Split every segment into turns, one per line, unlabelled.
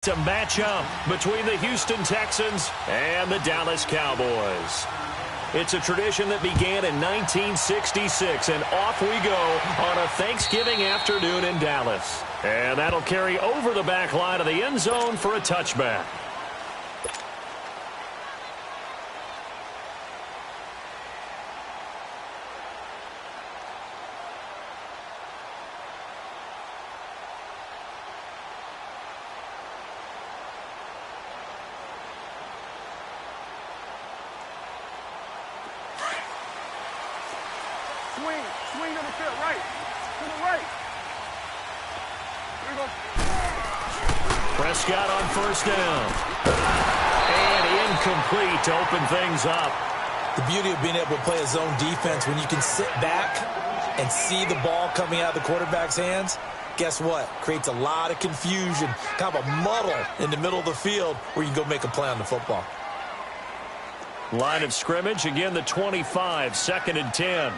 It's a matchup between the Houston Texans and the Dallas Cowboys. It's a tradition that began in 1966, and off we go on a Thanksgiving afternoon in Dallas. And that'll carry over the back line of the end zone for a touchback.
Swing to the fit, right. To the right. Here we go.
Prescott on first down. And incomplete to open things up.
The beauty of being able to play a zone defense when you can sit back and see the ball coming out of the quarterback's hands, guess what? Creates a lot of confusion, kind of a muddle in the middle of the field where you can go make a play on the football.
Line of scrimmage, again the 25, 2nd and 10.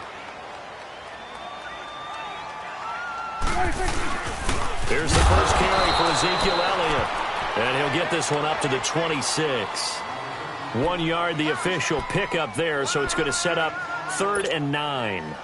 Here's the first carry for Ezekiel Elliott. And he'll get this one up to the 26. 1 yard, the official pickup there, so it's going to set up 3rd and 9.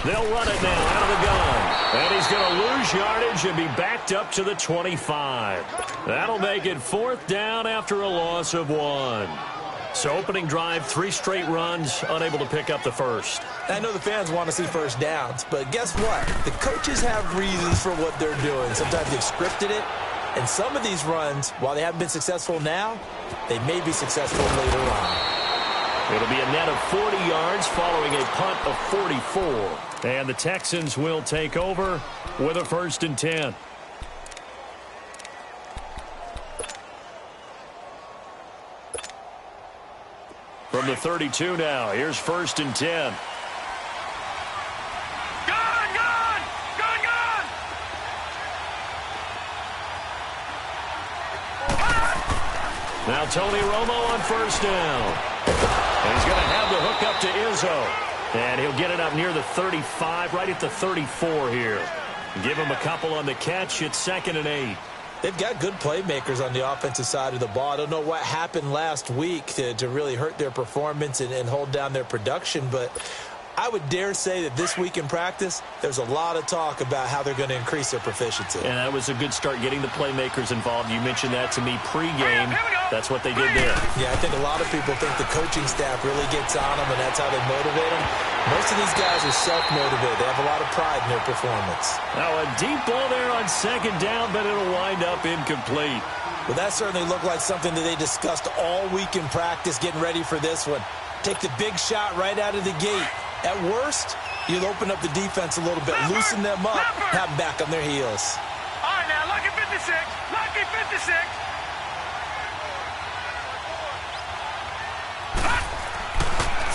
They'll run it now out of the gun. And he's going to lose yardage and be backed up to the 25. That'll make it 4th down after a loss of 1. So opening drive, 3 straight runs, unable to pick up the first.
I know the fans want to see first downs, but guess what? The coaches have reasons for what they're doing. Sometimes they've scripted it. And some of these runs, while they haven't been successful now, they may be successful later on.
It'll be a net of 40 yards following a punt of 44. And the Texans will take over with a 1st and 10. From the 32 now, here's 1st and 10. Now Tony Romo on first down. And he's going to have the hook up to Izzo. And he'll get it up near the 35, right at the 34 here. Give him a couple on the catch. It's 2nd and 8.
They've got good playmakers on the offensive side of the ball. I don't know what happened last week to really hurt their performance and hold down their production, but I would dare say that this week in practice, there's a lot of talk about how they're going to increase their proficiency.
And that was a good start getting the playmakers involved. You mentioned that to me pregame. That's what they did there.
Yeah, I think a lot of people think the coaching staff really gets on them, and that's how they motivate them. Most of these guys are self-motivated. They have a lot of pride in their performance.
Now a deep ball there on 2nd down, but it'll wind up incomplete.
Well, that certainly looked like something that they discussed all week in practice getting ready for this one. Take the big shot right out of the gate. At worst, you'll open up the defense a little bit, loosen them up, have them back on their heels.
All right, now, lucky 56. Lucky 56.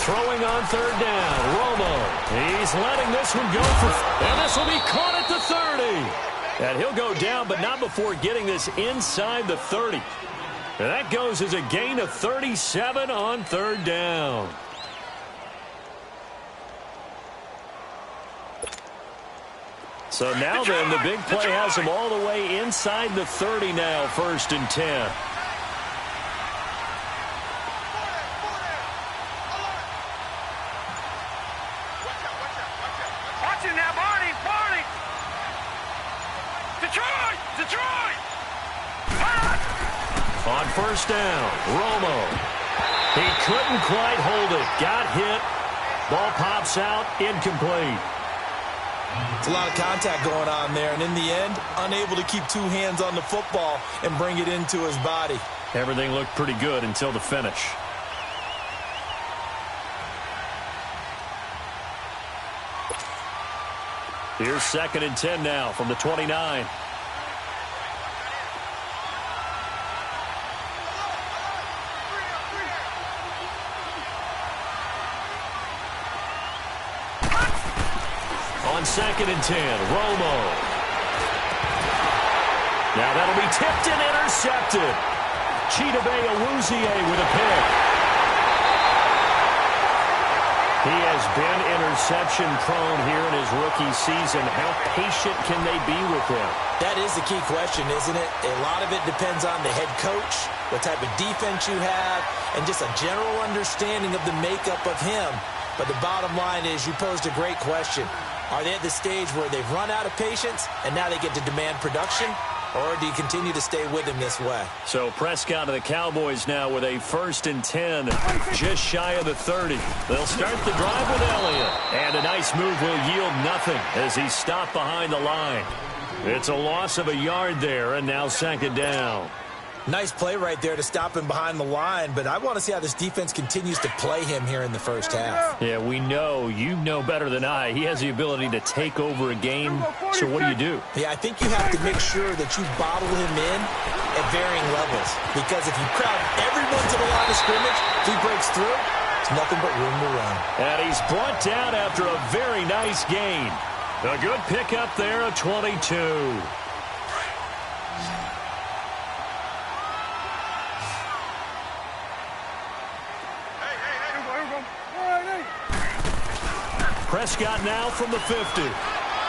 Throwing on 3rd down, Romo. He's letting this one go for, and this will be caught at the 30. And he'll go down, but not before getting this inside the 30. And that goes as a gain of 37 on 3rd down. So now then, the big play has him all the way inside the 30 now, 1st and 10.
Watch it now, Barney. Barney. Detroit.
On 1st down, Romo. He couldn't quite hold it. Got hit. Ball pops out, incomplete.
It's a lot of contact going on there, and in the end, unable to keep 2 hands on the football and bring it into his body.
Everything looked pretty good until the finish. Here's 2nd and 10 now from the 29. On 2nd and 10, Romo. Now that'll be tipped and intercepted. Chidobe Awuzie with a pick. He has been interception-prone here in his rookie season. How patient can they be with him?
That is the key question, isn't it? A lot of it depends on the head coach, what type of defense you have, and just a general understanding of the makeup of him. But the bottom line is you posed a great question. Are they at the stage where they've run out of patience and now they get to demand production? Or do you continue to stay with him this way?
So Prescott of the Cowboys now with a 1st and 10, just shy of the 30. They'll start the drive with Elliott. And a nice move will yield nothing as he's stopped behind the line. It's a loss of a yard there, and now 2nd down.
Nice play right there to stop him behind the line, but I want to see how this defense continues to play him here in the first half.
Yeah, we know. You know better than I. He has the ability to take over a game. So what do?
Yeah, I think you have to make sure that you bottle him in at varying levels. Because if you crowd everyone to the line of scrimmage, if he breaks through, there's nothing but room to run.
And he's brought down after a very nice gain. A good pickup there, a 22. Prescott now from the 50.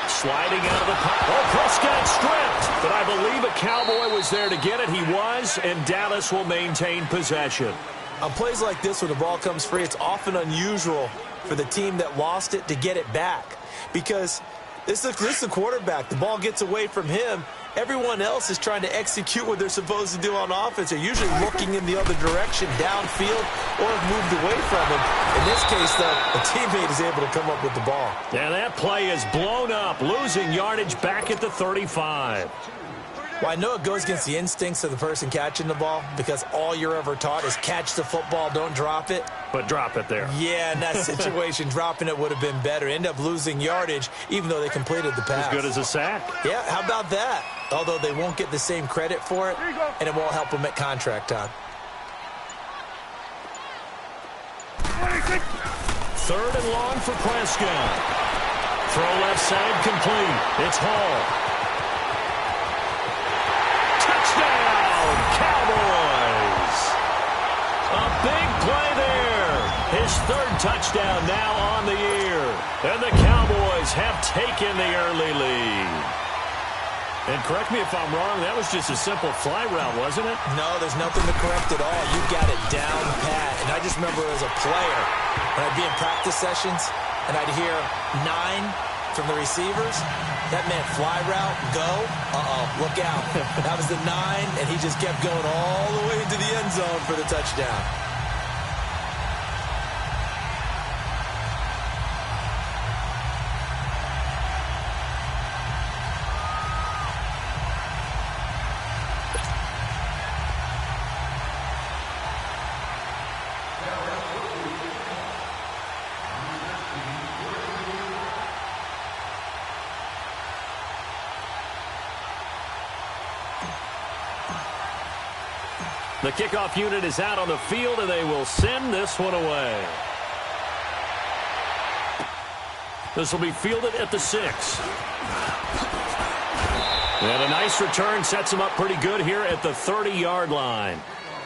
Sliding out of the pocket. Oh, Prescott stripped. But I believe a Cowboy was there to get it. He was, and Dallas will maintain possession.
On plays like this, when the ball comes free, it's often unusual for the team that lost it to get it back. Because this is the quarterback. The ball gets away from him. Everyone else is trying to execute what they're supposed to do on offense. They're usually looking in the other direction, downfield, or have moved away from him. In this case, though, a teammate is able to come up with the ball.
Yeah, that play is blown up, losing yardage back at the 35.
Well, I know it goes against the instincts of the person catching the ball because all you're ever taught is catch the football, don't drop it.
But drop it there.
Yeah, in that situation, dropping it would have been better. End up losing yardage, even though they completed the pass.
As good as a sack.
Yeah, how about that? Although they won't get the same credit for it, and it won't help them at contract time.
3rd and long for Prescott. Throw left side complete. It's Hall. Touchdown, Cowboys! A big play there. His 3rd touchdown now on the year. And the Cowboys have taken the early lead. And correct me if I'm wrong, that was just a simple fly route, wasn't it?
No, there's nothing to correct at all. You got it down pat. And I just remember as a player, when I'd be in practice sessions, and I'd hear 9 from the receivers, that meant fly route, go, look out. That was the 9, and he just kept going all the way into the end zone for the touchdown.
The kickoff unit is out on the field, and they will send this one away. This will be fielded at the 6. And a nice return sets them up pretty good here at the 30-yard line.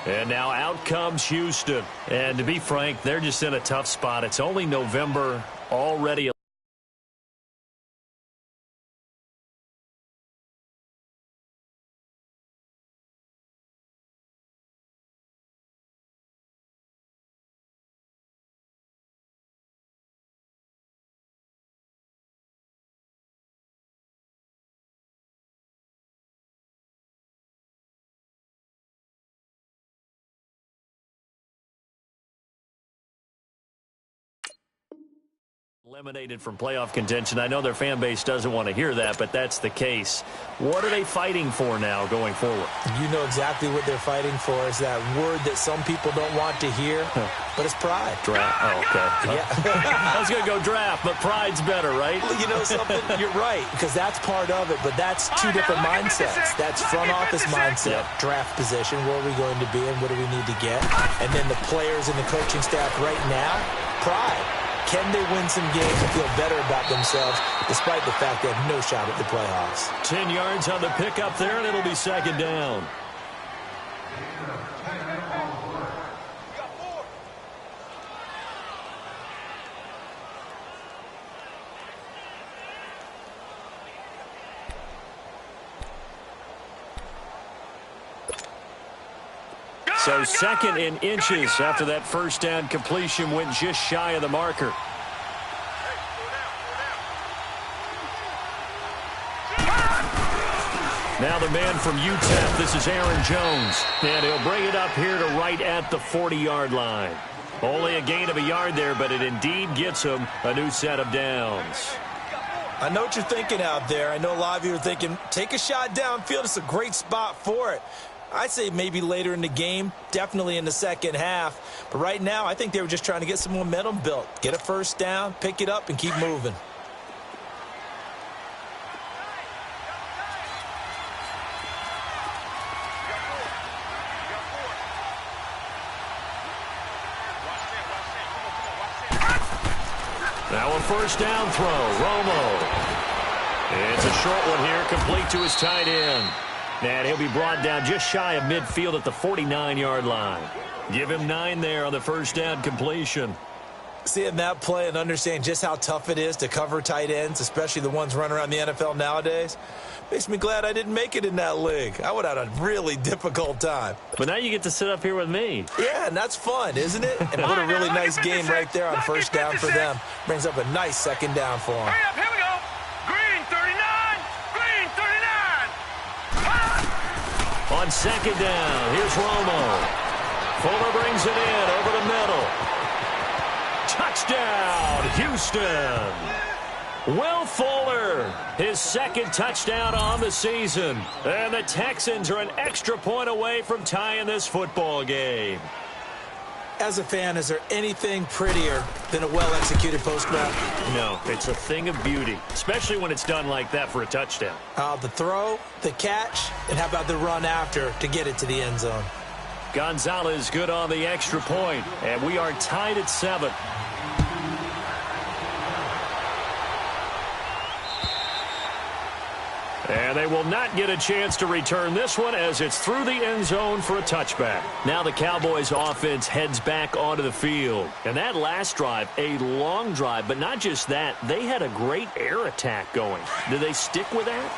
And now out comes Houston. And to be frank, they're just in a tough spot. It's only November already. Eliminated from playoff contention. I know their fan base doesn't want to hear that, but that's the case. What are they fighting for now going forward?
You know exactly what they're fighting for is that word that some people don't want to hear, but it's pride.
Draft. Oh, okay. Yeah. I was going to go draft, but pride's better, right?
Well, you know something? You're right, because that's part of it, but that's two different mindsets. That's front office mindset, draft position, where are we going to be and what do we need to get? And then the players and the coaching staff right now, pride. Can they win some games and feel better about themselves despite the fact they have no shot at the playoffs?
10 yards on the pickup there, and it'll be second down. So second in inches after that first down completion went just shy of the marker. Now the man from UTEP, this is Aaron Jones. And he'll bring it up here to right at the 40-yard line. Only a gain of a yard there, but it indeed gets him a new set of downs.
I know what you're thinking out there. I know a lot of you are thinking, take a shot downfield. It's a great spot for it. I'd say maybe later in the game, definitely in the second half. But right now, I think they were just trying to get some momentum built. Get a first down, pick it up, and keep moving.
Now a first down throw, Romo. It's a short one here, complete to his tight end. And he'll be brought down just shy of midfield at the 49-yard line. Give him 9 there on the first down completion.
Seeing that play and understanding just how tough it is to cover tight ends, especially the ones running around the NFL nowadays, makes me glad I didn't make it in that league. I would have had a really difficult time.
But now you get to sit up here with me.
Yeah, and that's fun, isn't it? And what a really nice game right there on first down for them. Brings up a nice second down for them.
Hurry up, here we go. Green 39. Green 39.
On second down, here's Romo. Fuller brings it in over the middle. Touchdown, Houston. Will Fuller, his second touchdown on the season. And the Texans are an extra point away from tying this football game.
As a fan, is there anything prettier than a well-executed post route?
No, it's a thing of beauty, especially when it's done like that for a touchdown.
The throw, the catch, and how about the run after to get it to the end zone?
Gonzalez good on the extra point, and we are tied at 7. And they will not get a chance to return this one as it's through the end zone for a touchback. Now the Cowboys offense heads back onto the field. And that last drive, a long drive, but not just that, they had a great air attack going. Do they stick with that?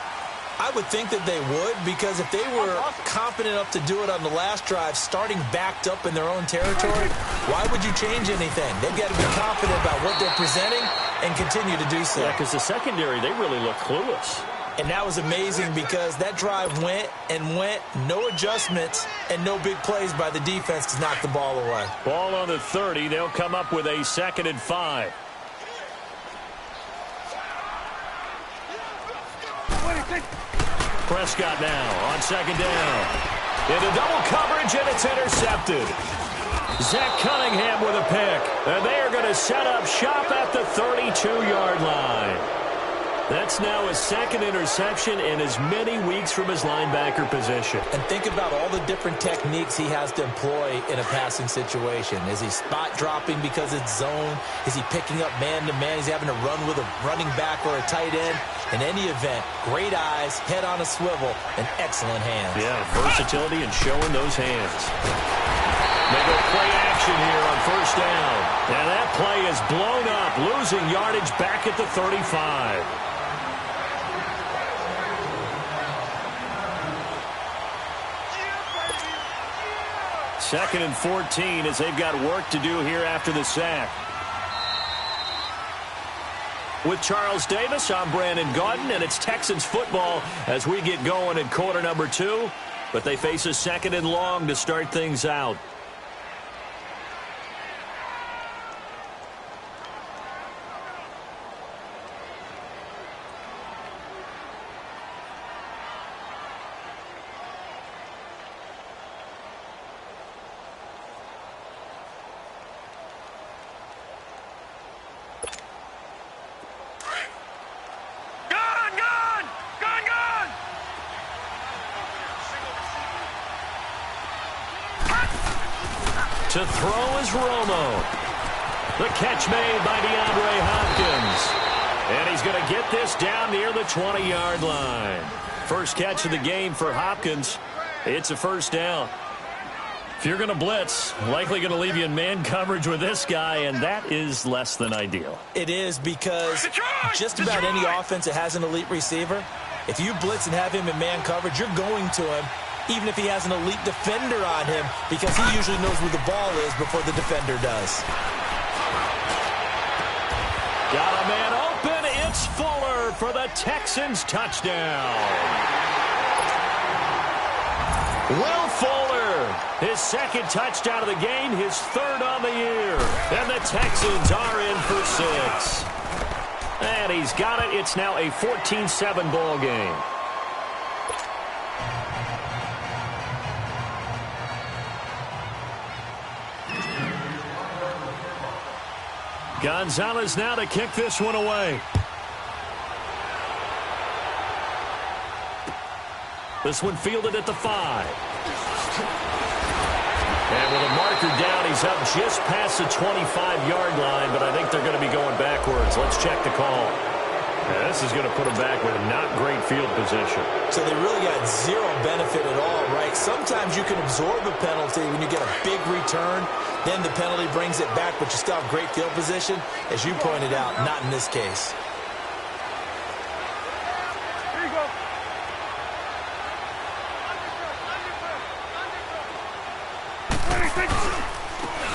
I would think that they would, because if they were confident enough to do it on the last drive, starting backed up in their own territory, why would you change anything? They've got to be confident about what they're presenting and continue to do so.
Yeah, because the secondary, they really look clueless.
And that was amazing because that drive went and went, no adjustments, and no big plays by the defense to knock the ball away.
Ball on the 30. They'll come up with a 2nd and 5. Prescott now on second down. Into double coverage, and it's intercepted. Zach Cunningham with a pick. And they are going to set up shop at the 32-yard line. That's now his 2nd interception in as many weeks from his linebacker position.
And think about all the different techniques he has to employ in a passing situation. Is he spot dropping because it's zone? Is he picking up man-to-man? He's having to run with a running back or a tight end? In any event, great eyes, head on a swivel, and excellent hands.
Yeah, versatility and showing those hands. They go play action here on first down. And that play is blown up, losing yardage back at the 35. 2nd and 14 as they've got work to do here after the sack. With Charles Davis, I'm Brandon Gaudin, and it's Texans football as we get going in quarter number 2. But they face a 2nd and long to start things out. To throw is Romo. The catch made by DeAndre Hopkins. And he's going to get this down near the 20-yard line. First catch of the game for Hopkins. It's a first down. If you're going to blitz, likely going to leave you in man coverage with this guy, and that is less than ideal.
It is, because just about any offense that has an elite receiver, if you blitz and have him in man coverage, you're going to him, even if he has an elite defender on him, because he usually knows where the ball is before the defender does.
Got a man open. It's Fuller for the Texans touchdown. Will Fuller, his second touchdown of the game, his third on the year. And the Texans are in for 6. And he's got it. It's now a 14-7 ball game. Gonzalez now to kick this one away. This one fielded at the 5. And with a marker down, he's up just past the 25-yard line, but I think they're going to be going backwards. Let's check the call. Yeah, this is going to put them back with not great field position.
So they really got zero benefit at all, right? Sometimes you can absorb a penalty when you get a big return. Then the penalty brings it back, but you still have great field position. As you pointed out, not in this case.
Here you go.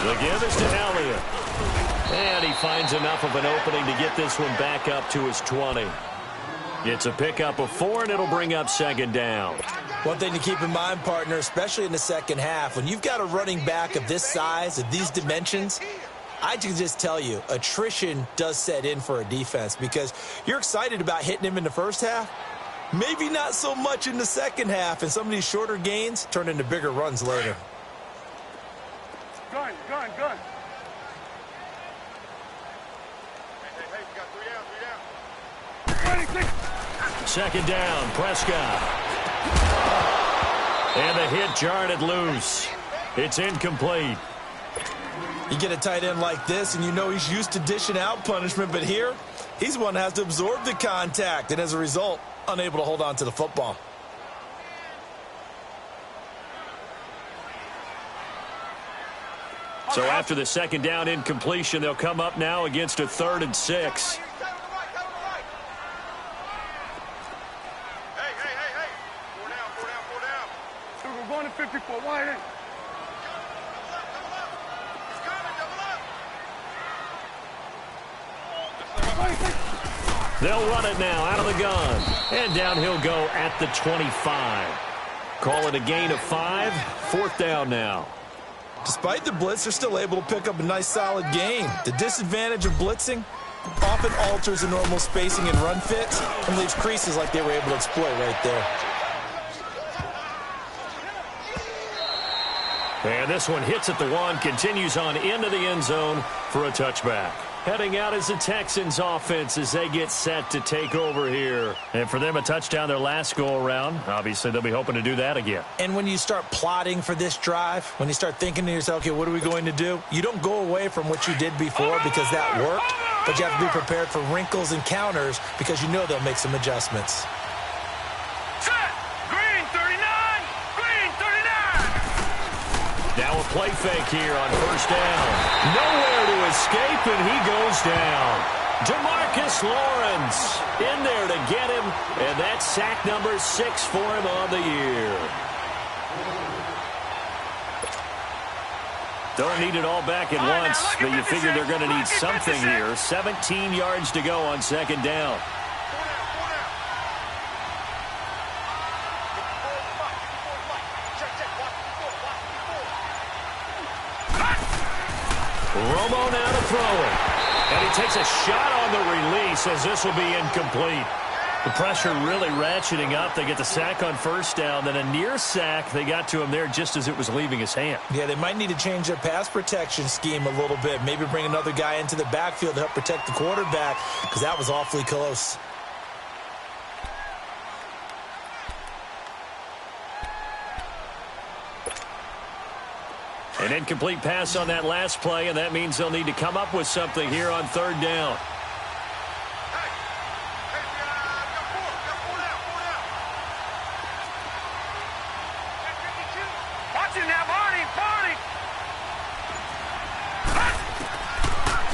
The give is to Elliott. And he finds enough of an opening to get this one back up to his 20. It's a pickup of 4, and it'll bring up second down.
One thing to keep in mind, partner, especially in the second half, when you've got a running back of this size, of these dimensions, I can just tell you, attrition does set in for a defense, because you're excited about hitting him in the first half. Maybe not so much in the second half, and some of these shorter gains turn into bigger runs later.
Gun. Hey, you got 3 down.
Second down, Prescott. And the hit jarred it loose. It's incomplete.
You get a tight end like this, and you know he's used to dishing out punishment, but here, he's one that has to absorb the contact, and as a result, unable to hold on to the football.
So after the second down incompletion, they'll come up now against a 3rd and 6.
Hey. 4 down. So we're going to 54 wide. Double up.
They'll run it now out of the gun. And down he'll go at the 25. Call it a gain of 5. 4th down now.
Despite the blitz, they're still able to pick up a nice, solid gain. The disadvantage of blitzing often alters the normal spacing and run fits and leaves creases like they were able to exploit right there.
And this one hits at the 1, continues on into the end zone for a touchback. Heading out is the Texans offense as they get set to take over here. And for them, a touchdown their last go-around. Obviously, they'll be hoping to do that again.
And when you start plotting for this drive, when you start thinking to yourself, okay, what are we going to do? You don't go away from what you did before because that worked, but you have to be prepared for wrinkles and counters because you know they'll make some adjustments.
Now a play fake here on first down. Nowhere to escape, and he goes down. DeMarcus Lawrence in there to get him, and that's sack number 6 for him on the year. Don't need it all back at once, but you figure they're going to need something here. 17 yards to go on second down. Romo now to throw it. And he takes a shot on the release as this will be incomplete. The pressure really ratcheting up. They get the sack on first down. Then a near sack. They got to him there just as it was leaving his hand.
Yeah, they might need to change their pass protection scheme a little bit. Maybe bring another guy into the backfield to help protect the quarterback because that was awfully close.
An incomplete pass on that last play, and that means they'll need to come up with something here on third down.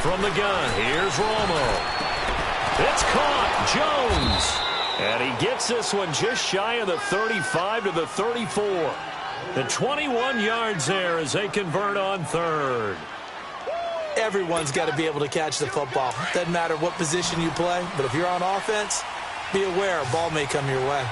From the gun, here's Romo. It's caught, Jones. And he gets this one just shy of the 35 to the 34. The 21 yards there as they convert on third.
Everyone's got to be able to catch the football. Doesn't matter what position you play, but if you're on offense, be aware a ball may come your way.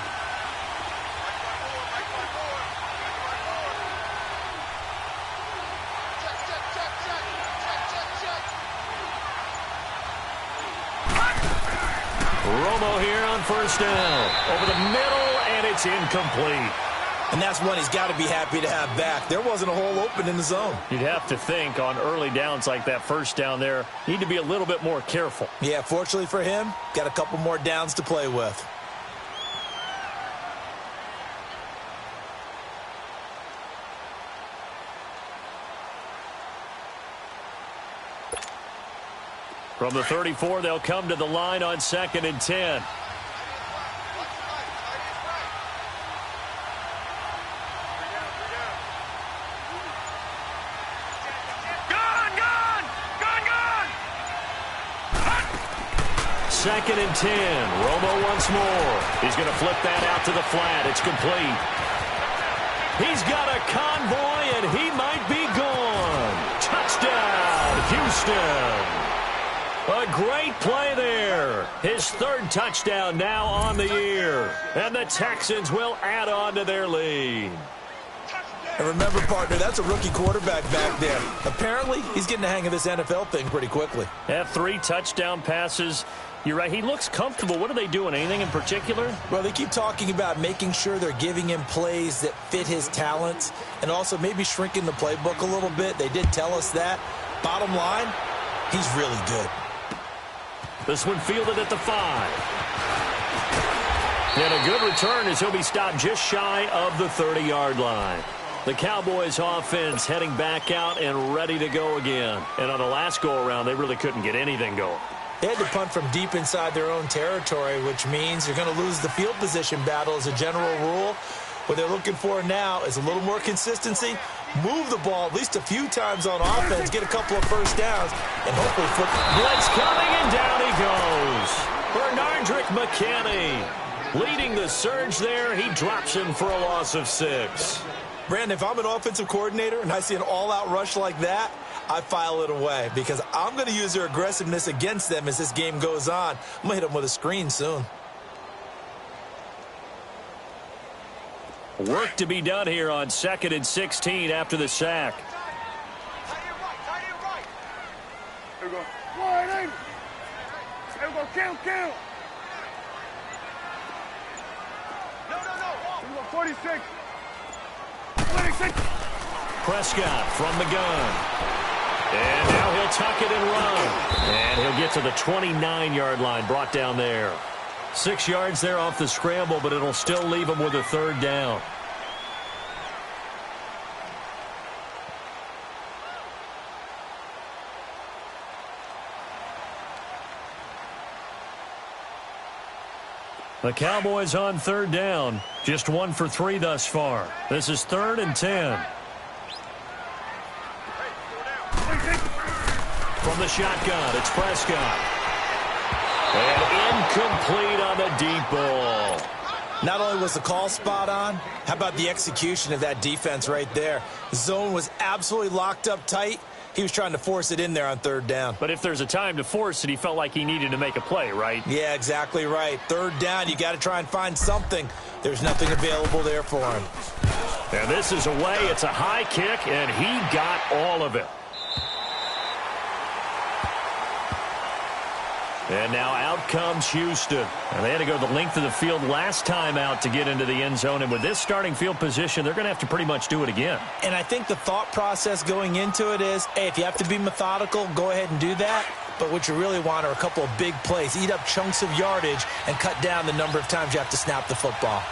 Romo here on first down. Over the middle, and it's incomplete.
And that's one he's got to be happy to have back. There wasn't a hole open in the zone.
You'd have to think on early downs like that first down there, need to be a little bit more careful.
Yeah, fortunately for him, got a couple more downs to play with.
From the 34, they'll come to the line on 2nd and 10. Second and 10. Romo once more. He's going to flip that out to the flat. It's complete. He's got a convoy, and he might be gone. Touchdown, Houston. A great play there. His third touchdown now on the year. And the Texans will add on to their lead.
And remember, partner, that's a rookie quarterback back there. Apparently, he's getting the hang of this NFL thing pretty quickly.
Have 3 touchdown passes. You're right. He looks comfortable. What are they doing? Anything in particular?
Well, they keep talking about making sure they're giving him plays that fit his talents and also maybe shrinking the playbook a little bit. They did tell us that. Bottom line, he's really good.
This one fielded at the 5. And a good return as he'll be stopped just shy of the 30-yard line. The Cowboys offense heading back out and ready to go again. And on the last go-around, they really couldn't get anything going.
They had to punt from deep inside their own territory, which means you're going to lose the field position battle as a general rule. What they're looking for now is a little more consistency, move the ball at least a few times on offense, get a couple of first downs, and hopefully flip.
Blitz coming, and down he goes. Bernardrick McKinney leading the surge there. He drops him for a loss of 6.
Brandon, if I'm an offensive coordinator and I see an all-out rush like that, I file it away because I'm going to use their aggressiveness against them as this game goes on. I'm going to hit them with a screen soon.
Work to be done here on 2nd and 16 after the sack.
Tight end right. Here we go. Wide angle. Here we go. Count. No. Here we go. 46. 26.
Prescott from the gun. And now he'll tuck it and run. And he'll get to the 29-yard line, brought down there. 6 yards there off the scramble, but it'll still leave him with a third down. The Cowboys on third down. Just 1 for 3 thus far. This is 3rd and 10. From the shotgun, it's Prescott. And incomplete on the deep ball.
Not only was the call spot on, how about the execution of that defense right there? The zone was absolutely locked up tight. He was trying to force it in there on third down.
But if there's a time to force it, he felt like he needed to make a play, right?
Yeah, exactly right. Third down, you got to try and find something. There's nothing available there for him.
And this is away. It's a high kick, and he got all of it. And now out comes Houston. And they had to go the length of the field last time out to get into the end zone. And with this starting field position, they're going to have to pretty much do it again.
And I think the thought process going into it is, hey, if you have to be methodical, go ahead and do that. But what you really want are a couple of big plays. Eat up chunks of yardage and cut down the number of times you have to snap the football.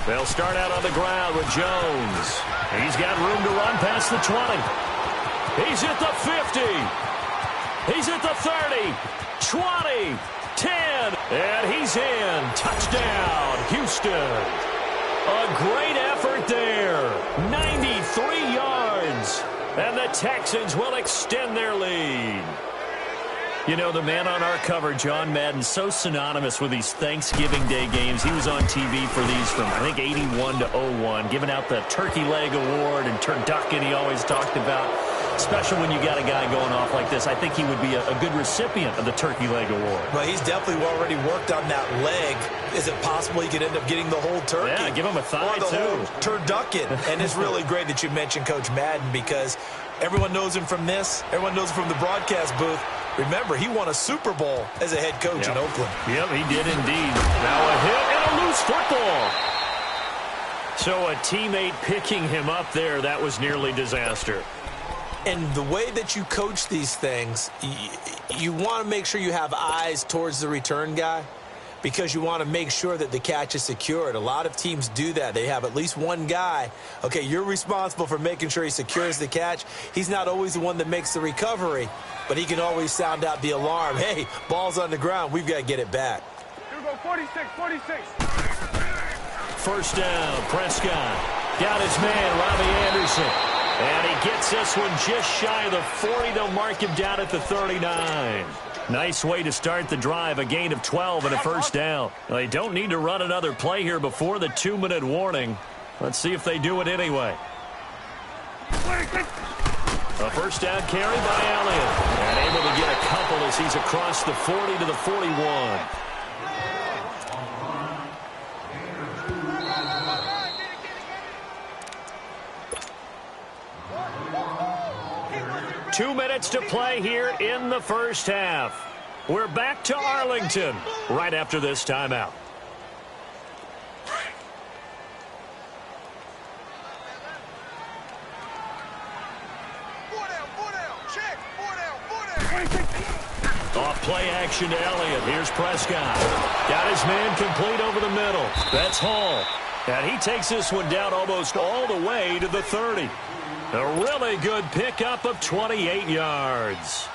They'll start out on the ground with Jones. He's got room to run past the 20. He's at the 50. He's at the 30. 20. 10. And he's in. Touchdown, Houston. A great effort there. 93 yards. And the Texans will extend their lead. You know, the man on our cover, John Madden, so synonymous with these Thanksgiving Day games. He was on TV for these from, I think, 81 to 01, giving out the Turkey Leg Award and turducken he always talked about. Special when you got a guy going off like this. I think he would be a good recipient of the Turkey Leg Award.
Well, he's definitely already worked on that leg. Is it possible he could end up getting the whole turkey?
Yeah, give him a thigh,
or the
too.
whole turducken. And it's really great that you mentioned Coach Madden because everyone knows him from this. Everyone knows him from the broadcast booth. Remember, he won a Super Bowl as a head coach in Oakland.
Yep, he did indeed. Now a hit and a loose football. So a teammate picking him up there, that was nearly disaster.
And the way that you coach these things, you want to make sure you have eyes towards the return guy because you want to make sure that the catch is secured. A lot of teams do that. They have at least one guy. Okay, you're responsible for making sure he secures the catch. He's not always the one that makes the recovery, but he can always sound out the alarm. Hey, ball's on the ground. We've got to get it back.
Here we go, 46, 46.
First down, Prescott. Got his man, Robbie Anderson. And he gets this one just shy of the 40. They'll mark him down at the 39. Nice way to start the drive, a gain of 12 and a first down. They don't need to run another play here before the 2-minute warning. Let's see if they do it anyway. A first down carry by Elliott. And able to get a couple as he's across the 40 to the 41. Two minutes to play here in the first half. We're back to Arlington right after this timeout. Off play action to Elliott. Here's Prescott. Got his man complete over the middle. That's Hall. And he takes this one down almost all the way to the 30. A really good pickup of 28 yards.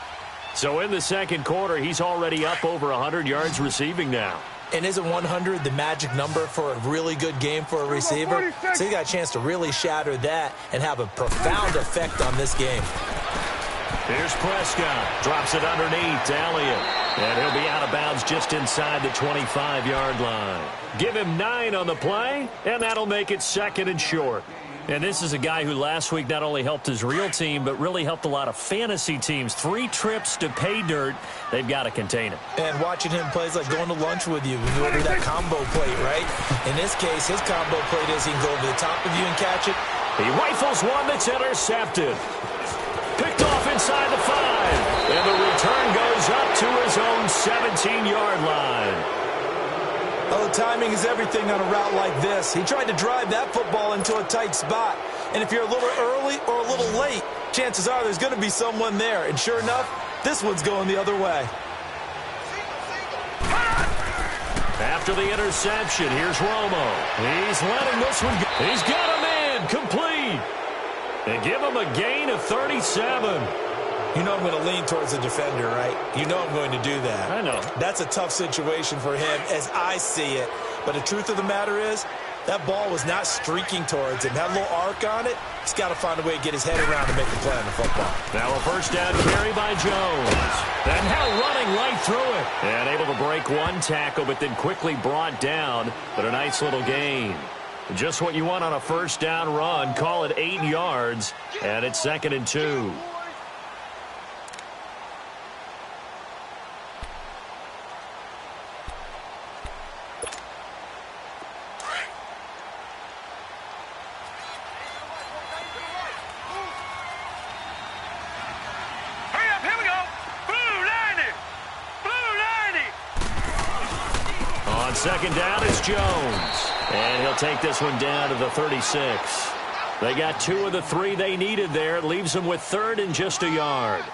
So in the second quarter, he's already up over 100 yards receiving now.
And isn't 100 the magic number for a really good game for a receiver? So he got a chance to really shatter that and have a profound effect on this game.
Here's Prescott. Drops it underneath to Elliott. And he'll be out of bounds just inside the 25-yard line. Give him 9 on the play, and that'll make it second and short. And this is a guy who last week not only helped his real team, but really helped a lot of fantasy teams. 3 trips to pay dirt. They've got to contain him.
And watching him play is like going to lunch with you when you order that combo plate, right? In this case, his combo plate is he can go over the top of you and catch it.
He rifles one that's intercepted. Picked off inside the 5. And the return goes up to his own 17-yard line.
Oh, timing is everything on a route like this. He tried to drive that football into a tight spot. And if you're a little early or a little late, chances are there's going to be someone there. And sure enough, this one's going the other way.
After the interception, here's Romo. He's letting this one go. He's got a man complete. And give him a gain of 37.
You know I'm going to lean towards the defender, right? You know I'm going to do that.
I know.
That's a tough situation for him as I see it. But the truth of the matter is, that ball was not streaking towards him. Had a little arc on it. He's got to find a way to get his head around to make the play on the football.
Now a first down carry by Jones. And now running right through it. And able to break one tackle, but then quickly brought down. But a nice little gain. Just what you want on a first down run. Call it 8 yards. And it's 2nd and 2. Second down is Jones. And he'll take this one down to the 36. They got 2 of the 3 they needed there. It leaves them with 3rd and just a yard.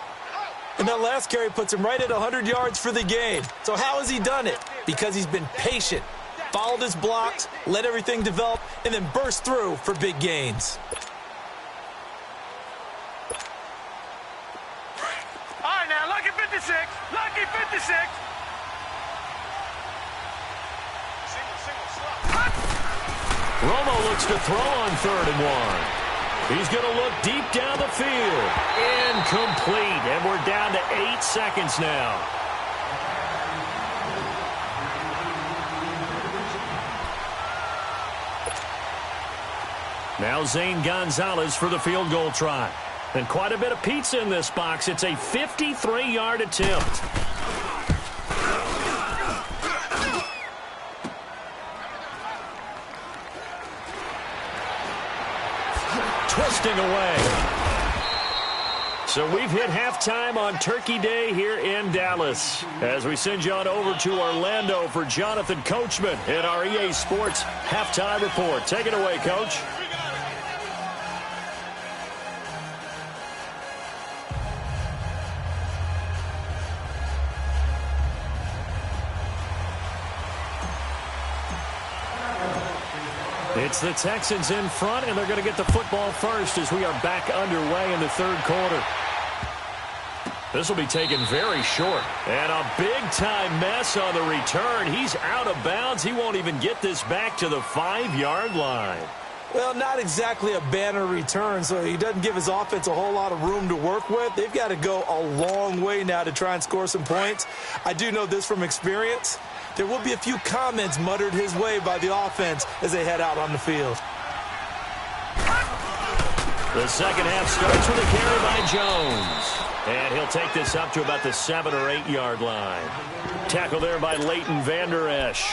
And that last carry puts him right at 100 yards for the game. So how has he done it? Because he's been patient, followed his blocks, let everything develop, and then burst through for big gains.
to 6.
Romo looks to throw on 3rd and 1. He's going to look deep down the field. Incomplete, and we're down to 8 seconds now. Now Zane Gonzalez for the field goal try. And quite a bit of pizza in this box. It's a 53-yard attempt. Twisting away. So we've hit halftime on Turkey Day here in Dallas. As we send you on over to Orlando for Jonathan Coachman in our EA Sports Halftime Report. Take it away, Coach. It's the Texans in front, and they're going to get the football first as we are back underway in the 3rd quarter. This will be taken very short. And a big-time mess on the return. He's out of bounds. He won't even get this back to the 5-yard line.
Well, not exactly a banner return, so he doesn't give his offense a whole lot of room to work with. They've got to go a long way now to try and score some points. I do know this from experience. There will be a few comments muttered his way by the offense as they head out on the field.
The second half starts with a carry by Jones. And he'll take this up to about the 7- or 8-yard line. Tackle there by Leighton Vander Esch.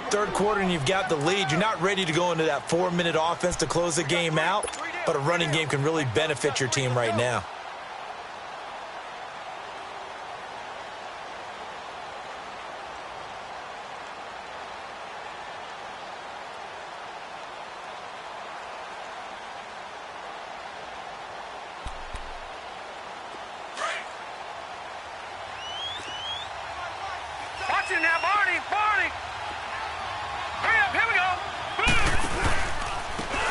3rd quarter and you've got the lead. You're not ready to go into that 4-minute offense to close the game out, but a running game can really benefit your team right now.
Watch it now, Barney. Hurry up, here we go.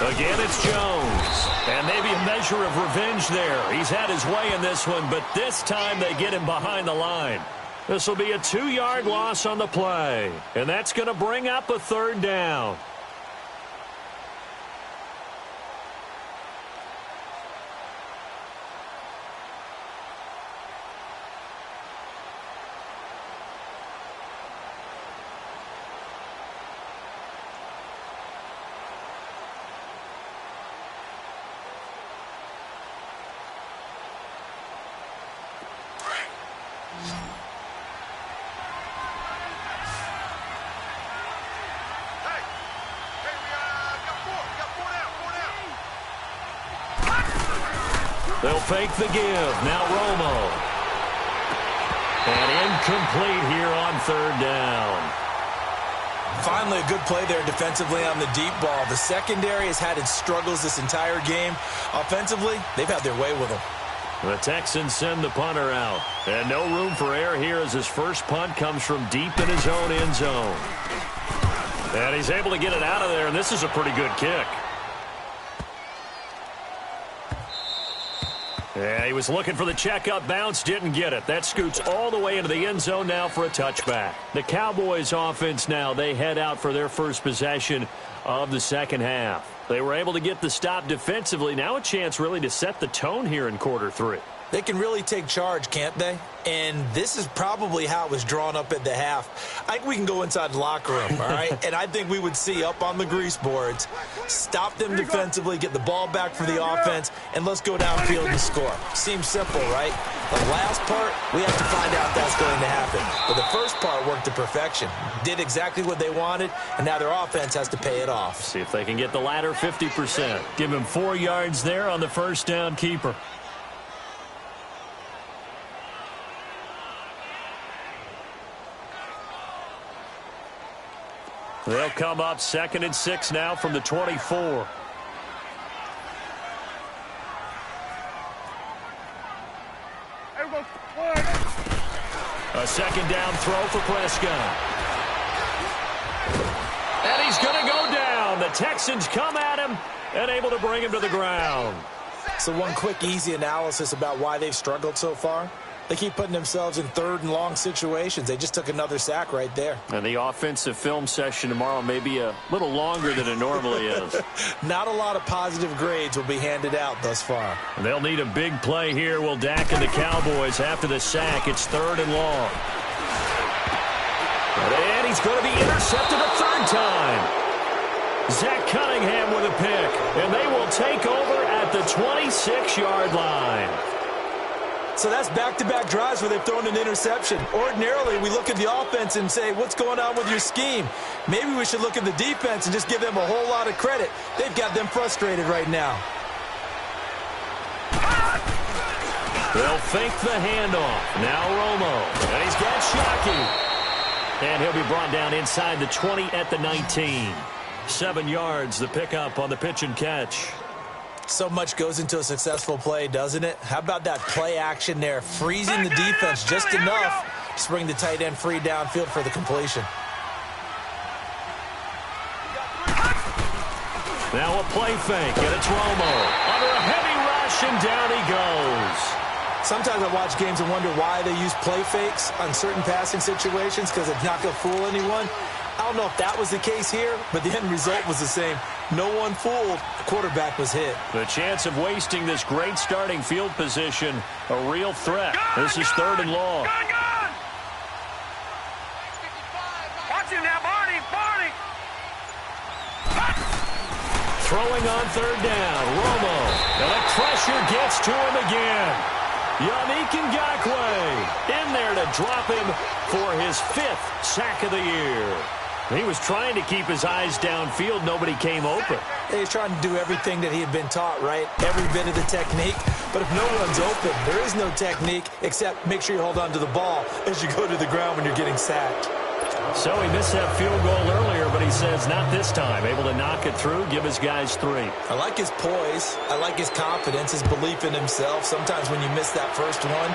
Again, it's Jones. And maybe a measure of revenge there. He's had his way in this one, but this time they get him behind the line. This will be a 2-yard loss on the play. And that's going to bring up a 3rd down. They'll fake the give. Now Romo. And incomplete here on 3rd down.
Finally, a good play there defensively on the deep ball. The secondary has had its struggles this entire game. Offensively, they've had their way with them.
The Texans send the punter out. And no room for error here as his first punt comes from deep in his own end zone. And he's able to get it out of there, and this is a pretty good kick. Yeah, he was looking for the checkup bounce, didn't get it. That scoots all the way into the end zone now for a touchback. The Cowboys offense now, they head out for their first possession of the second half. They were able to get the stop defensively. Now a chance really to set the tone here in quarter 3.
They can really take charge, can't they? And this is probably how it was drawn up at the half. I think we can go inside the locker room, all right? And I think we would see up on the grease boards, stop them defensively, get the ball back for the offense, and let's go downfield and score. Seems simple, right? The last part, we have to find out if that's going to happen. But the first part worked to perfection. Did exactly what they wanted, and now their offense has to pay it off.
See if they can get the latter 50%. Give him 4 yards there on the first down keeper. They'll come up 2nd and 6 now from the 24. A second down throw for Prescott. And he's going to go down. The Texans come at him and able to bring him to the ground.
So one quick, easy analysis about why they've struggled so far. They keep putting themselves in third and long situations. They just took another sack right there.
And the offensive film session tomorrow may be a little longer than it normally is.
Not a lot of positive grades will be handed out thus far.
And they'll need a big play here. Will Dak and the Cowboys after the sack. It's 3rd and long. And he's going to be intercepted a third time. Zach Cunningham with a pick. And they will take over at the 26-yard line.
So that's back-to-back drives where they've thrown an interception. Ordinarily, we look at the offense and say, what's going on with your scheme? Maybe we should look at the defense and just give them a whole lot of credit. They've got them frustrated right now.
They'll fake the handoff. Now Romo. And he's got Shockey. And he'll be brought down inside the 20 at the 19. 7 yards, the pickup on the pitch and catch.
So much goes into a successful play, doesn't it? How about that play action there? Freezing the defense just enough to bring the tight end free downfield for the completion.
Now a play fake, and it's Romo. Under a heavy rush, and down he goes.
Sometimes I watch games and wonder why they use play fakes on certain passing situations because it's not going to fool anyone. I don't know if that was the case here, but the end result was the same. No one fooled. The quarterback was hit.
The chance of wasting this great starting field position, a real threat. This is 3rd and long.
Watch him now, Barney, Barney.
Throwing on 3rd down, Romo. And the pressure gets to him again. Yannick Ngakoue in there to drop him for his 5th sack of the year. He was trying to keep his eyes downfield. Nobody came open.
He's trying to do everything that he had been taught, right? Every bit of the technique. But if no one's open, there is no technique except make sure you hold on to the ball as you go to the ground when you're getting sacked.
So he missed that field goal earlier, but he says not this time. Able to knock it through, give his guys 3.
I like his poise. I like his confidence, his belief in himself. Sometimes when you miss that first one,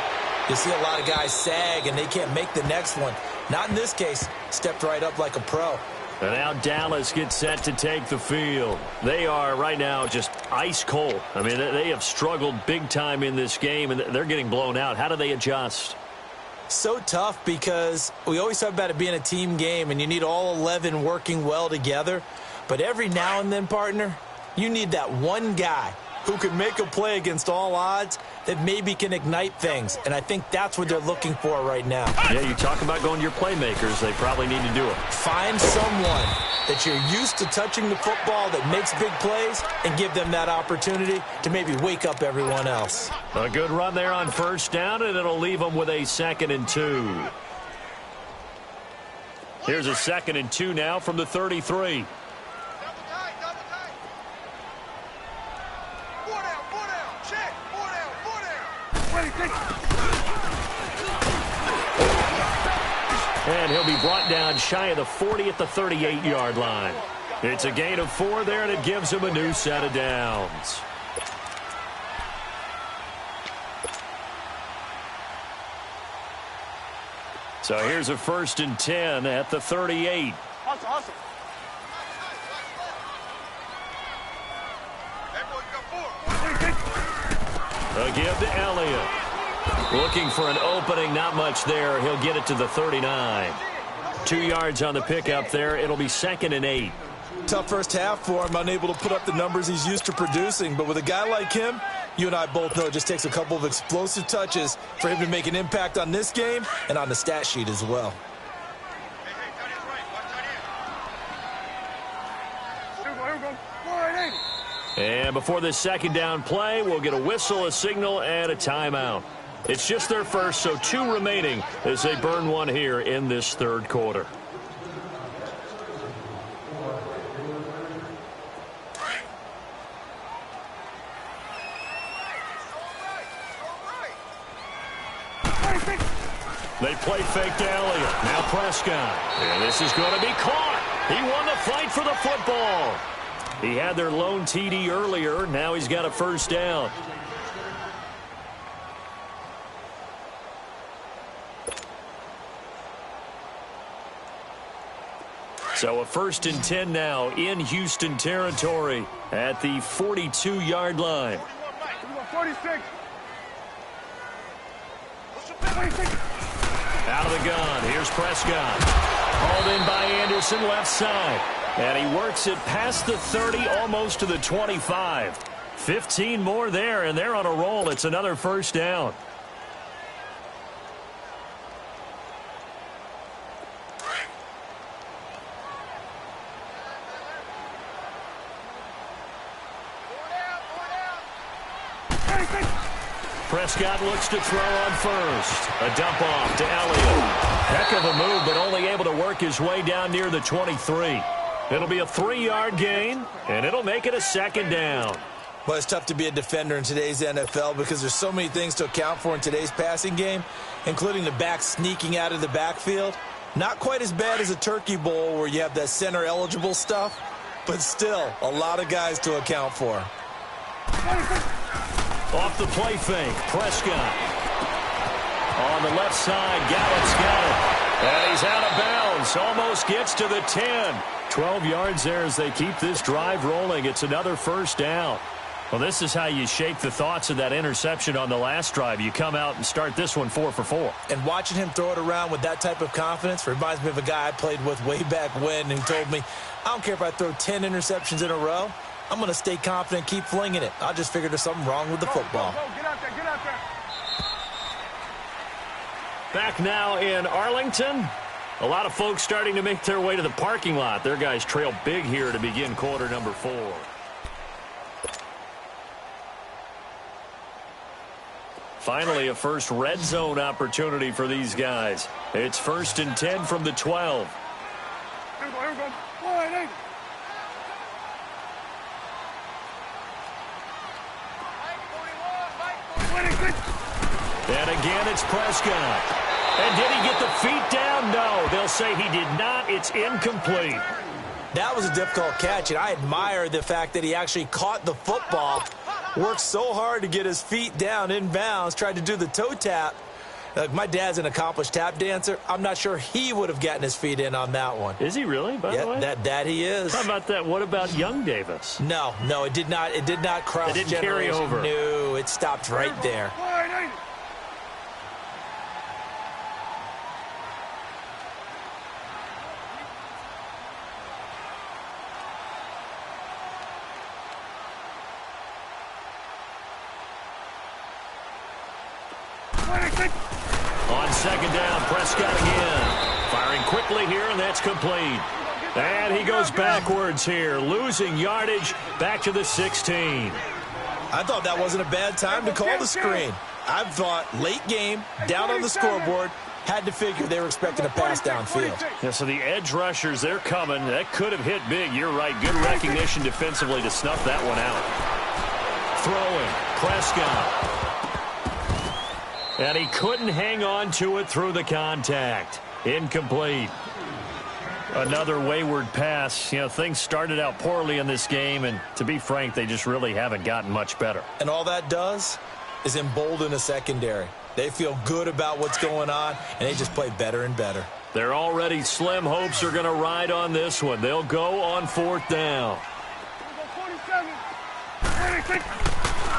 you see a lot of guys sag and they can't make the next one. Not in this case. Stepped right up like a pro.
And now Dallas gets set to take the field. They are right now just ice cold. I mean, they have struggled big time in this game, and they're getting blown out. How do they adjust?
So tough because we always talk about it being a team game, and you need all 11 working well together. But every now and then, partner, you need that one guy who can make a play against all odds that maybe can ignite things. And I think that's what they're looking for right now.
Yeah, you talk about going to your playmakers. They probably need to do it.
Find someone that you're used to touching the football that makes big plays and give them that opportunity to maybe wake up everyone else.
A good run there on 1st down, and it'll leave them with a 2nd and 2. Here's a 2nd and 2 now from the 33. And he'll be brought down shy of the 40 at the 38-yard line. It's a gain of 4 there, and it gives him a new set of downs. So here's a 1st and 10 at the 38.
Hustle.
A give to Elliott. Looking for an opening, not much there. He'll get it to the 39. 2 yards on the pickup there. It'll be 2nd and 8.
Tough first half for him, unable to put up the numbers he's used to producing. But with a guy like him, you and I both know it just takes a couple of explosive touches for him to make an impact on this game and on the stat sheet as well.
And before this 2nd down play, we'll get a whistle, a signal, and a timeout. It's just their first, so 2 remaining as they burn 1 here in this 3rd quarter. They play fake to Elliott. Now Prescott. And this is going to be caught. He won the fight for the football. He had their lone TD earlier. Now he's got a 1st down. So a 1st and 10 now in Houston territory at the 42-yard line.
46.
Out of the gun, here's Prescott. Hauled in by Anderson, left side. And he works it past the 30, almost to the 25. 15 more there, and they're on a roll. It's another first down. Prescott looks to throw on first. A dump off to Elliott. Heck of a move, but only able to work his way down near the 23. It'll be a 3-yard gain, and it'll make it a second down.
Well, it's tough to be a defender in today's NFL because there's so many things to account for in today's passing game, including the back sneaking out of the backfield. Not quite as bad as a turkey bowl where you have that center-eligible stuff, but still a lot of guys to account for.
Off the play fake, Prescott. On the left side, Gallup's got it. And he's out of bounds, almost gets to the 10. 12 yards there as they keep this drive rolling. It's another first down. Well, this is how you shake the thoughts of that interception on the last drive. You come out and start this one 4 for 4.
And watching him throw it around with that type of confidence reminds me of a guy I played with way back when who told me, I don't care if I throw 10 interceptions in a row. I'm going to stay confident, keep flinging it. I just figured there's something wrong with the football.
Go, get out there, get out there.
Back now in Arlington. A lot of folks starting to make their way to the parking lot. Their guys trail big here to begin quarter number 4. Finally, a first red zone opportunity for these guys. It's 1st and 10 from the 12.
Here we go. Wide eight.
And again, it's Prescott. And did he get the feet down? No. They'll say he did not. It's incomplete.
That was a difficult catch, and I admire the fact that he actually caught the football, worked so hard to get his feet down inbounds, tried to do the toe tap. My dad's an accomplished tap dancer. I'm not sure he would have gotten his feet in on that one.
Is he really, by the way?
That he is.
How about that? What about young Davis?
No, it did not. It did not cross.
It didn't carry over.
No, it stopped right there.
On second down, Prescott again. Firing quickly here, and that's complete. And he goes backwards here, losing yardage back to the 16.
I thought that wasn't a bad time to call the screen. I thought late game, down on the scoreboard, had to figure they were expecting a pass downfield.
Yeah, so the edge rushers, they're coming. That could have hit big. You're right. Good recognition defensively to snuff that one out. Throwing, Prescott. And he couldn't hang on to it through the contact. Incomplete. Another wayward pass. You know, things started out poorly in this game, and to be frank, they just really haven't gotten much better.
And all that does is embolden a secondary. They feel good about what's going on, and they just play better and better.
Their already slim hopes are going to ride on this one. They'll go on 4th down.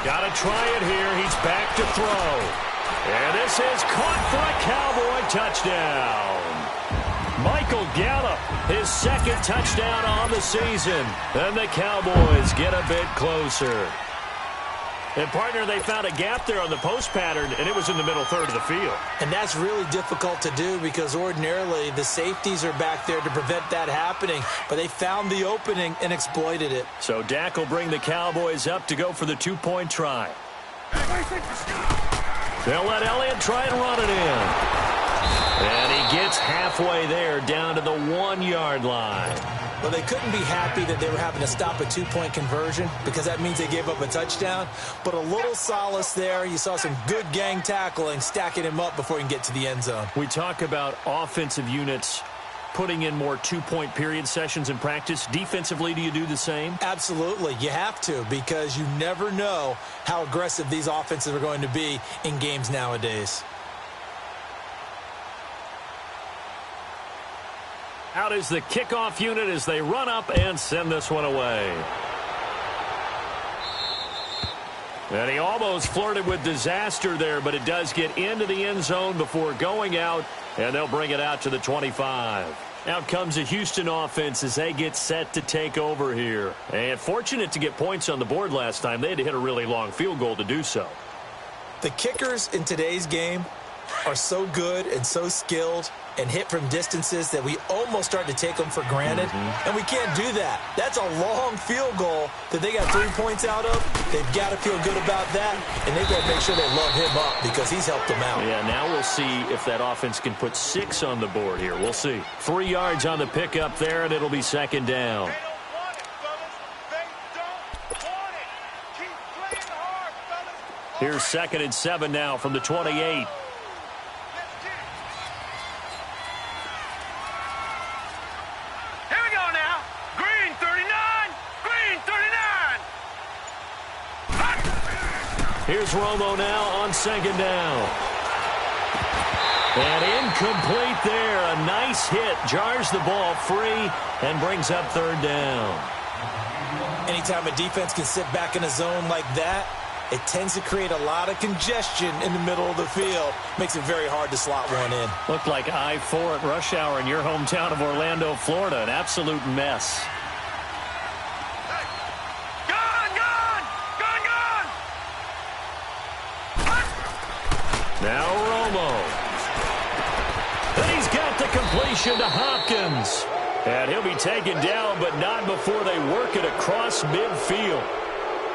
Got to try it here. He's back to throw. And this is caught for a Cowboy touchdown. Michael Gallup, his 2nd touchdown on the season. And the Cowboys get a bit closer. And, partner, they found a gap there on the post pattern, and it was in the middle third of the field.
And that's really difficult to do because ordinarily the safeties are back there to prevent that happening. But they found the opening and exploited it.
So Dak will bring the Cowboys up to go for the 2-point try. They'll let Elliott try and run it in. And he gets halfway there down to the 1-yard line.
Well, they couldn't be happy that they were having to stop a 2-point conversion because that means they gave up a touchdown. But a little solace there. You saw some good gang tackling, stacking him up before he can get to the end zone.
We talk about offensive units putting in more 2-point period sessions in practice. Defensively, do you do the same?
Absolutely. You have to because you never know how aggressive these offenses are going to be in games nowadays.
Out is the kickoff unit as they run up and send this one away. And he almost flirted with disaster there, but it does get into the end zone before going out, and they'll bring it out to the 25. Out comes the Houston offense as they get set to take over here. And fortunate to get points on the board last time. They had to hit a really long field goal to do so.
The kickers in today's game are so good and so skilled and hit from distances that we almost start to take them for granted, and we can't do that. That's a long field goal that they got 3 points out of. They've got to feel good about that, and they've got to make sure they load him up because he's helped them out.
Yeah, now we'll see if that offense can put 6 on the board here. We'll see. 3 yards on the pickup there, and it'll be second down. Here's 2nd and 7 now from the 28. Here's Romo now on 2nd down. And incomplete there. A nice hit. Jars the ball free and brings up 3rd down.
Anytime a defense can sit back in a zone like that, it tends to create a lot of congestion in the middle of the field. Makes it very hard to slot one in.
Looked like I-4 at rush hour in your hometown of Orlando, Florida. An absolute mess. Now Romo. And he's got the completion to Hopkins. And he'll be taken down, but not before they work it across midfield.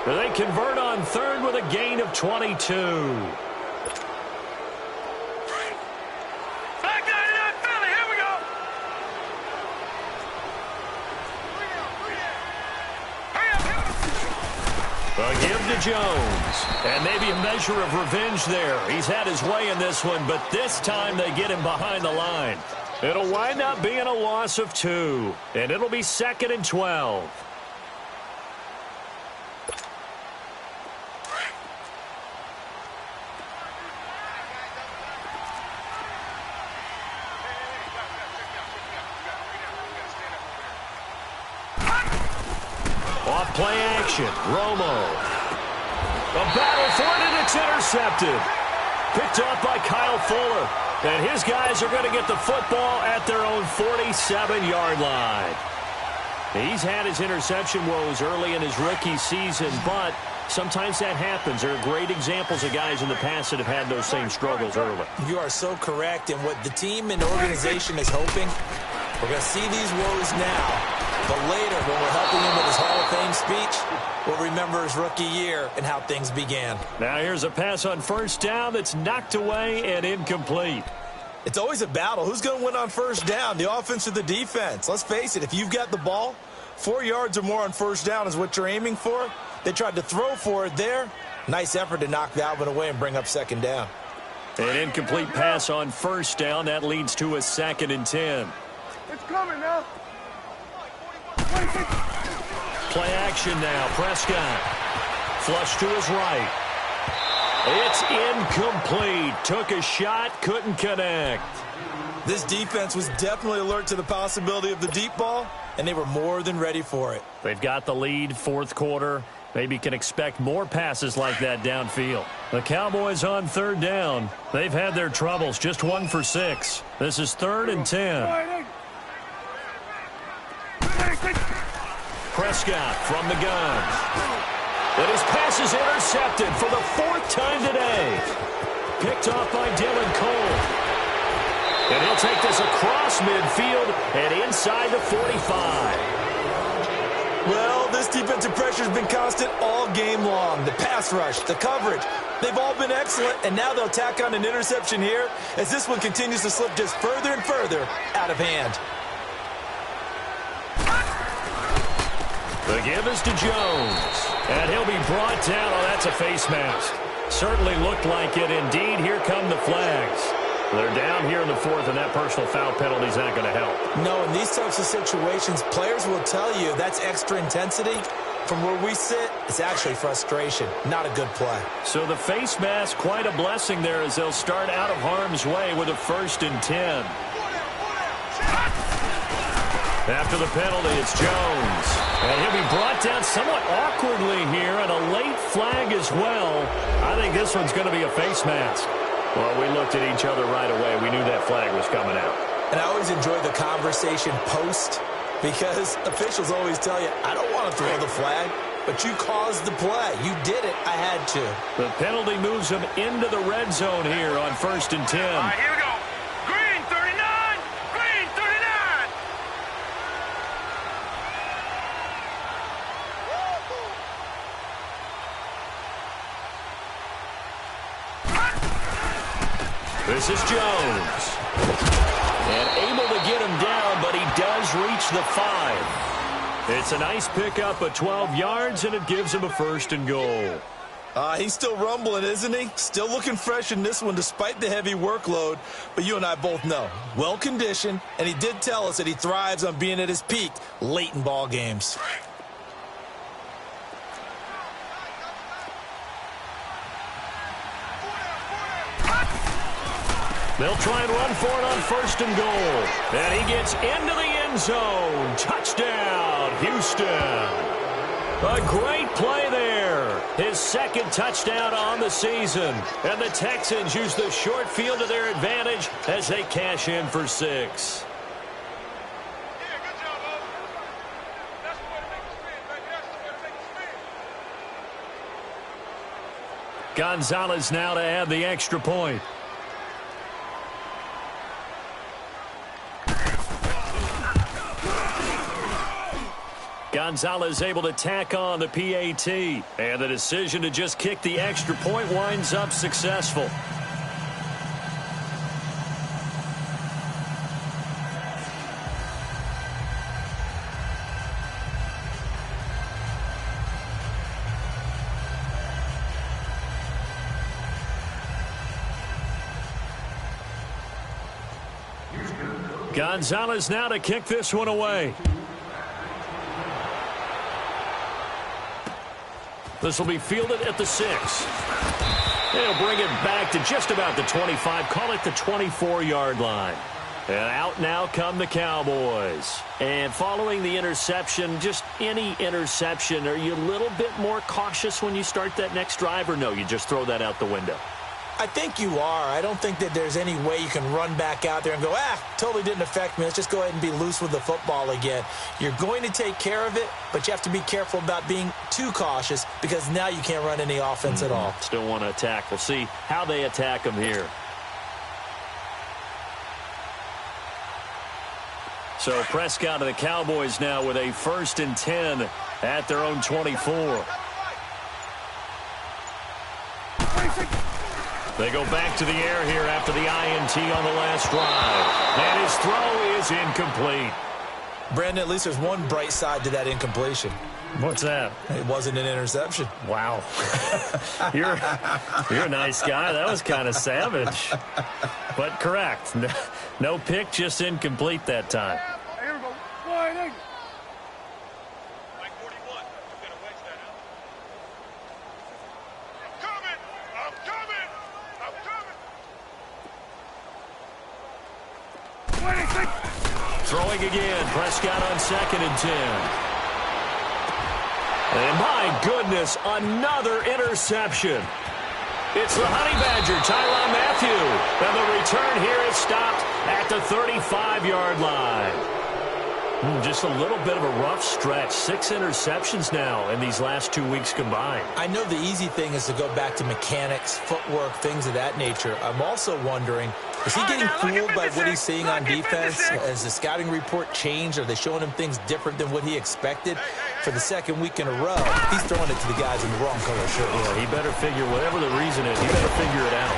They convert on 3rd with a gain of 22. A give to Jones. And maybe a measure of revenge there. He's had his way in this one, but this time they get him behind the line. It'll wind up being a loss of 2. And it'll be 2nd and 12. Off play action. Romo. A battle for it, and it's intercepted. Picked off by Kyle Fuller. And his guys are going to get the football at their own 47-yard line. He's had his interception woes early in his rookie season, but sometimes that happens. There are great examples of guys in the past that have had those same struggles early.
You are so correct, and what the team and organization is hoping, we're going to see these woes now. But later, when we're helping him with his Hall of Fame speech, we'll remember his rookie year and how things began.
Now here's a pass on 1st down that's knocked away and incomplete.
It's always a battle. Who's going to win on 1st down, the offense or the defense? Let's face it, if you've got the ball, 4 yards or more on 1st down is what you're aiming for. They tried to throw for it there. Nice effort to knock that one away and bring up 2nd down.
An incomplete pass on 1st down. That leads to a 2nd and 10.
It's coming now.
Play action now. Prescott. Flush to his right. It's incomplete. Took a shot, couldn't connect.
This defense was definitely alert to the possibility of the deep ball, and they were more than ready for it.
They've got the lead, 4th quarter. Maybe can expect more passes like that downfield. The Cowboys on 3rd down. They've had their troubles, just 1 for 6. This is 3rd and 10. Prescott from the gun. But his pass is intercepted for the 4th time today. Picked off by Dylan Cole. And he'll take this across midfield and inside the 45.
Well, this defensive pressure has been constant all game long. The pass rush, the coverage, they've all been excellent, and now they'll tack on an interception here as this one continues to slip just further and further out of hand.
The give is to Jones. And he'll be brought down. Oh, that's a face mask. Certainly looked like it. Indeed, here come the flags. They're down here in the 4th, and that personal foul penalty is not going to help.
No, in these types of situations, players will tell you that's extra intensity. From where we sit, it's actually frustration. Not a good play.
So the face mask, quite a blessing there as they'll start out of harm's way with a 1st and 10. After the penalty, it's Jones. And he'll be brought down somewhat awkwardly here, and a late flag as well. I think this one's going to be a face mask. Well, we looked at each other right away. We knew that flag was coming out. And I always enjoy the conversation post, because officials always tell you, I don't want to throw the flag, but you caused the play. You did it. I had to. The penalty moves him into the red zone here on 1st and 10.
All right, here we go. Green 39. Green 39.
This is Jones. And able to get him down, but he does reach the 5. It's a nice pickup of 12 yards, and it gives him a 1st and goal. He's still rumbling, isn't he? Still looking fresh in this one despite the heavy workload. But you and I both know, well-conditioned, and he did tell us that he thrives on being at his peak late in ball games. They'll try and run for it on 1st and goal. And he gets into the end zone. Touchdown, Houston. A great play there. His 2nd touchdown on the season. And the Texans use the short field to their advantage as they cash in for 6.
Yeah, good job, Bo. That's the way to make the spin, baby. That's the way to make the spin.
Gonzalez now to add the extra point. Gonzalez able to tack on the PAT. And the decision to just kick the extra point winds up successful. Gonzalez now to kick this one away. This will be fielded at the 6. They'll bring it back to just about the 25. Call it the 24-yard line. And out now come the Cowboys. And following the interception, just any interception, are you a little bit more cautious when you start that next drive, or no, you just throw that out the window? I think you are. I don't think that there's any way you can run back out there and go, totally didn't affect me. Let's just go ahead and be loose with the football again. You're going to take care of it, but you have to be careful about being too cautious because now you can't run any offense at all. Still want to attack. We'll see how they attack them here. So Prescott and the Cowboys now with a 1st and 10 at their own 24. They go back to the air here after the INT on the last drive. And his throw is incomplete. Brandon, at least there's one bright side to that incompletion. What's that? It wasn't an interception. Wow. You're a nice guy. That was kind of savage. But correct. No pick, just incomplete that time.
Here we go. Wide angle. Like 41. I'm going to wedge that out. I'm coming. I'm coming. I'm coming. 26.
Throwing again. Prescott on 2nd and 10. And my goodness, another interception. It's the Honey Badger, Tyrann Mathieu. And the return here is stopped at the 35-yard line. Just a little bit of a rough stretch. 6 interceptions now in these last 2 weeks combined. I know the easy thing is to go back to mechanics, footwork, things of that nature. I'm also wondering, is he getting fooled by what he's seeing on defense? Has the scouting report changed? Are they showing him things different than what he expected? For the 2nd week in a row, he's throwing it to the guys in the wrong color shirt. Yeah, he better figure, whatever the reason is, he better figure it out.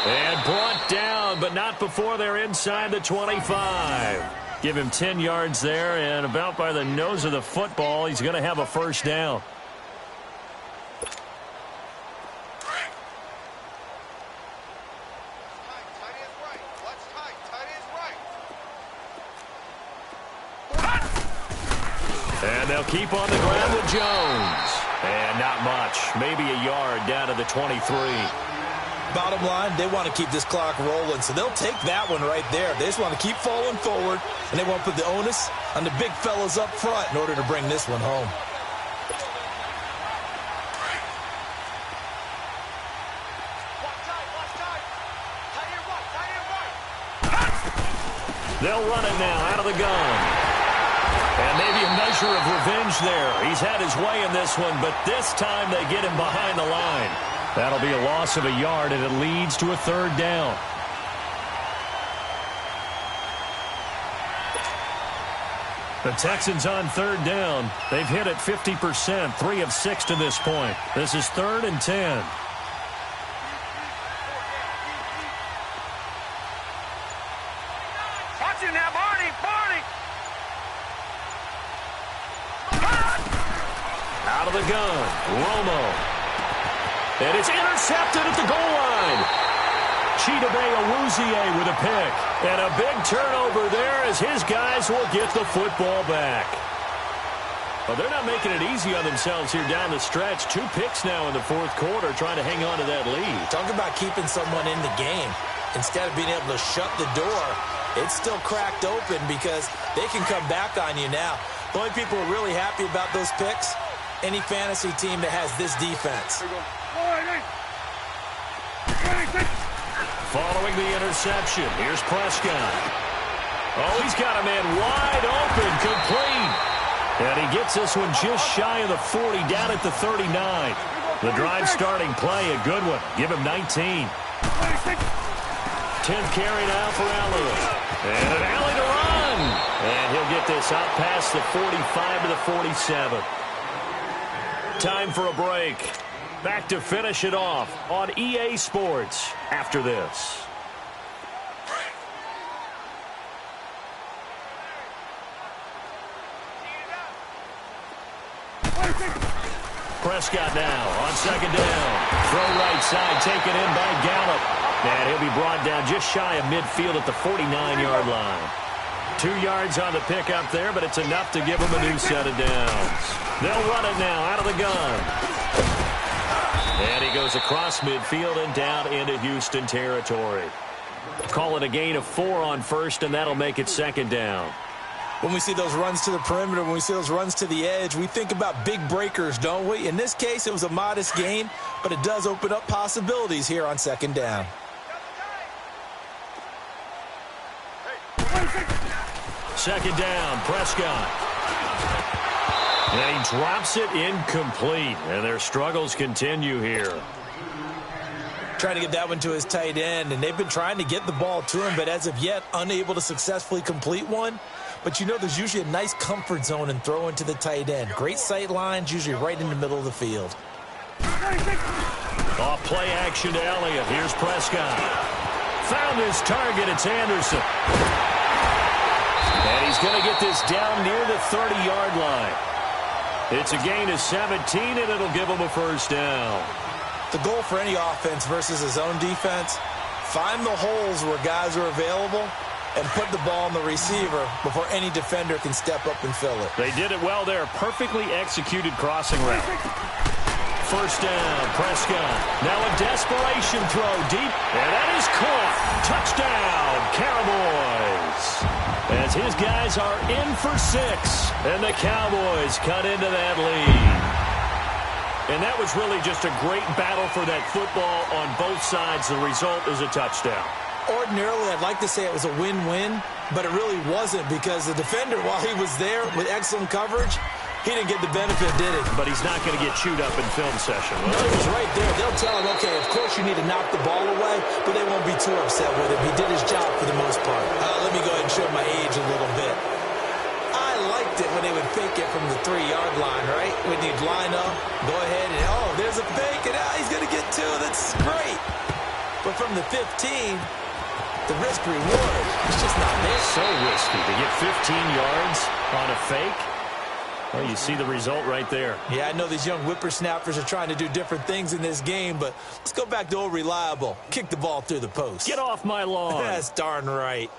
And brought down, but not before they're inside the 25. Give him 10 yards there, and about by the nose of the football, he's going to have a 1st down. And they'll keep on the ground with Jones. And not much. Maybe a yard down to the 23.
Bottom line, they want to keep this clock rolling, so they'll take that one right there. They just want to keep falling forward, and they want to put the onus on the big fellas up front in order to bring this one home.
They'll run it now out of the gun. And maybe a measure of revenge there. He's had his way in this one, but this time they get him behind the line. That'll be a loss of a yard, and it leads to a third down. The Texans on third down. They've hit it 50%, 3 of 6 to this point. This is 3rd and 10. Out of the gun, Romo. And it's intercepted at the goal line. Chidobe Awuzie with a pick. And a big turnover there as his guys will get the football back. Well, they're not making it easy on themselves here down the stretch. 2 picks now in the 4th quarter trying to hang on to that lead.
Talk about keeping someone in the game. Instead of being able to shut the door, it's still cracked open because they can come back on you now. The only people who are really happy about those picks, any fantasy team that has this defense.
Following the interception, here's Prescott. Oh, he's got a man wide open, complete. And he gets this one just shy of the 40, down at the 39. The drive starting play, a good one. Give him 19. 10th carry now for Allen. And an alley to run. And he'll get this out past the 45 to the 47. Time for a break. Back to finish it off on EA Sports after this. Prescott now on 2nd down. Throw right side, taken in by Gallup. And he'll be brought down just shy of midfield at the 49-yard line. 2 yards on the pickup there, but it's enough to give him a new set of downs. They'll run it now out of the gun. And he goes across midfield and down into Houston territory. Call it a gain of 4 on first, and that'll make it 2nd down.
When we see those runs to the perimeter, when we see those runs to the edge, we think about big breakers, don't we? In this case, it was a modest gain, but it does open up possibilities here on 2nd down.
Second down, Prescott. And he drops it incomplete. And their struggles continue here.
Trying to get that one to his tight end, and they've been trying to get the ball to him, but as of yet, unable to successfully complete one. But you know there's usually a nice comfort zone in throwing to the tight end. Great sight lines, usually right in the middle of the field.
Off play action to Elliott. Here's Prescott. Found his target. It's Anderson. And he's going to get this down near the 30-yard line. It's a gain of 17, and it'll give him a first down.
The goal for any offense versus his own defense, find the holes where guys are available and put the ball on the receiver before any defender can step up and fill it.
They did it well there. Perfectly executed crossing route. First down, Prescott. Now a desperation throw deep, and that is caught. Touchdown, Cowboys. As his guys are in for 6, and the Cowboys cut into that lead. And that was really just a great battle for that football on both sides. The result is a touchdown.
Ordinarily, I'd like to say it was a win-win, but it really wasn't because the defender, while he was there with excellent coverage, he didn't get the benefit, did he?
But he's not going to get chewed up in film session.
No, he was right there. They'll tell him, okay, of course you need to knock the ball away, but they won't be too upset with him. He did his job for the most part. Let me go ahead and show my age a little bit. I liked it when they would fake it from the 3-yard line, right? When you'd line up, go ahead and, oh, there's a fake, and he's going to get 2. That's great. But from the 15, the risk-reward is just not there.
So risky to get 15 yards on a fake. Well, you see the result right there.
Yeah, I know these young whippersnappers are trying to do different things in this game, but let's go back to old reliable. Kick the ball through the post.
Get off my lawn.
That's darn right.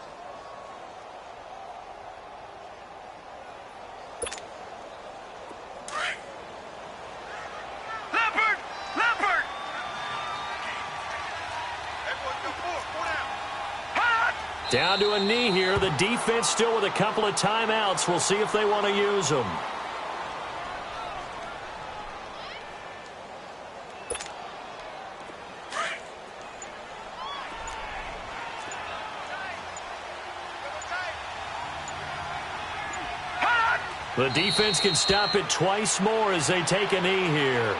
Down to a knee here. The defense still with a couple of timeouts. We'll see if they want to use them. The defense can stop it twice more as they take a knee here.